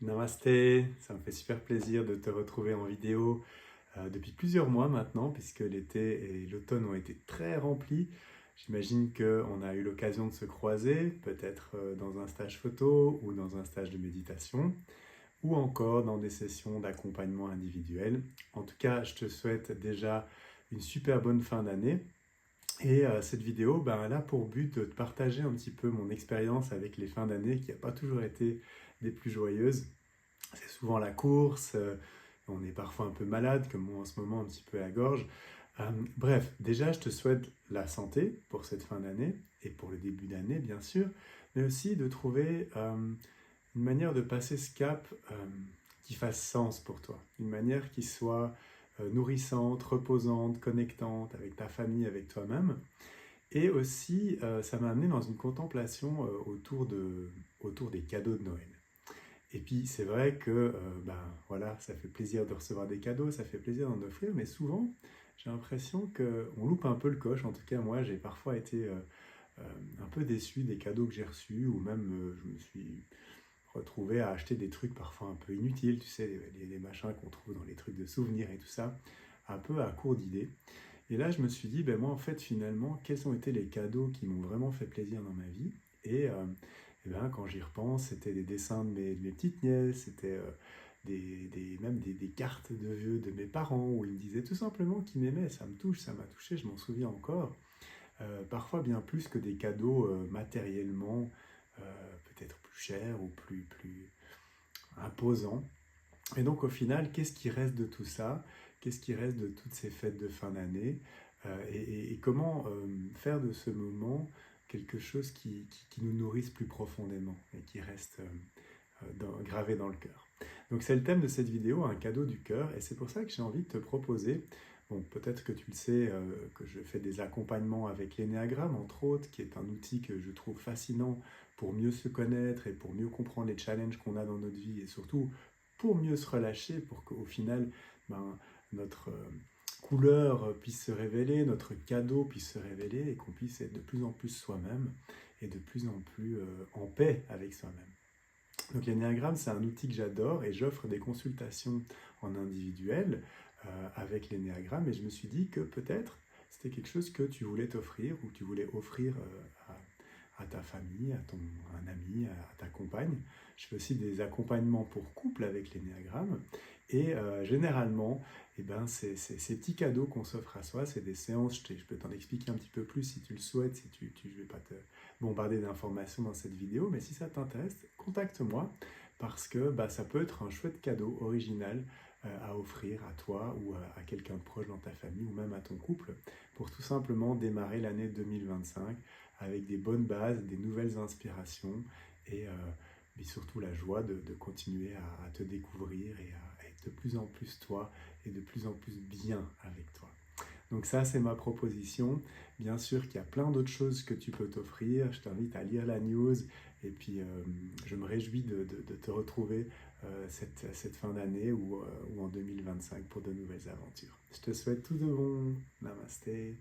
Namasté, ça me fait super plaisir de te retrouver en vidéo depuis plusieurs mois maintenant, puisque l'été et l'automne ont été très remplis. J'imagine qu'on a eu l'occasion de se croiser, peut-être dans un stage photo ou dans un stage de méditation, ou encore dans des sessions d'accompagnement individuel. En tout cas, je te souhaite déjà une super bonne fin d'année. Et cette vidéo, elle a pour but de te partager un petit peu mon expérience avec les fins d'année qui n'a pas toujours été des plus joyeuses. C'est souvent la course, on est parfois un peu malade, comme moi en ce moment, un petit peu à la gorge. Bref, déjà, je te souhaite la santé pour cette fin d'année et pour le début d'année, bien sûr, mais aussi de trouver une manière de passer ce cap qui fasse sens pour toi, une manière qui soit nourrissante, reposante, connectante avec ta famille, avec toi-même. Et aussi, ça m'a amené dans une contemplation autour des cadeaux de Noël. Et puis c'est vrai que voilà, ça fait plaisir de recevoir des cadeaux, ça fait plaisir d'en offrir, mais souvent j'ai l'impression qu'on loupe un peu le coche. En tout cas, moi j'ai parfois été un peu déçu des cadeaux que j'ai reçus, ou même je me suis retrouvé à acheter des trucs parfois un peu inutiles, tu sais, les machins qu'on trouve dans les trucs de souvenirs et tout ça, un peu à court d'idées. Et là, je me suis dit, moi, en fait, finalement, quels ont été les cadeaux qui m'ont vraiment fait plaisir dans ma vie? Et quand j'y repense, c'était des dessins de mes petites nièces, c'était même des cartes de vœux de mes parents, où ils me disaient tout simplement qu'ils m'aimaient. Ça me touche, ça m'a touché, je m'en souviens encore. Parfois bien plus que des cadeaux matériellement euh, peut-être plus chers ou plus imposants. Et donc au final, qu'est-ce qui reste de tout ça? Qu'est-ce qui reste de toutes ces fêtes de fin d'année? Et comment faire de ce moment quelque chose qui nous nourrisse plus profondément et qui reste gravé dans le cœur. Donc c'est le thème de cette vidéo, un cadeau du cœur, et c'est pour ça que j'ai envie de te proposer, bon peut-être que tu le sais, que je fais des accompagnements avec l'énéagramme entre autres, qui est un outil que je trouve fascinant pour mieux se connaître et pour mieux comprendre les challenges qu'on a dans notre vie, et surtout pour mieux se relâcher, pour qu'au final notre couleur puisse se révéler, notre cadeau puisse se révéler, et qu'on puisse être de plus en plus soi-même et de plus en plus en paix avec soi-même. Donc l'énéagramme, c'est un outil que j'adore et j'offre des consultations en individuel avec l'énéagramme, et je me suis dit que peut-être c'était quelque chose que tu voulais t'offrir ou que tu voulais offrir à ta famille, à un ami, à ta compagne. Je fais aussi des accompagnements pour couple avec l'énéagramme, et généralement, c'est ces petits cadeaux qu'on s'offre à soi, c'est des séances, je peux t'en expliquer un petit peu plus si tu le souhaites, je ne vais pas te bombarder d'informations dans cette vidéo, mais si ça t'intéresse, contacte-moi, parce que ça peut être un chouette cadeau original à offrir à toi ou à quelqu'un de proche dans ta famille ou même à ton couple, pour tout simplement démarrer l'année 2025 avec des bonnes bases, des nouvelles inspirations et surtout la joie de continuer à te découvrir et à être de plus en plus toi et de plus en plus bien avec toi. Donc ça, c'est ma proposition. Bien sûr qu'il y a plein d'autres choses que tu peux t'offrir. Je t'invite à lire la news, et puis je me réjouis de te retrouver cette fin d'année ou en 2025 pour de nouvelles aventures. Je te souhaite tout de bon. Namasté.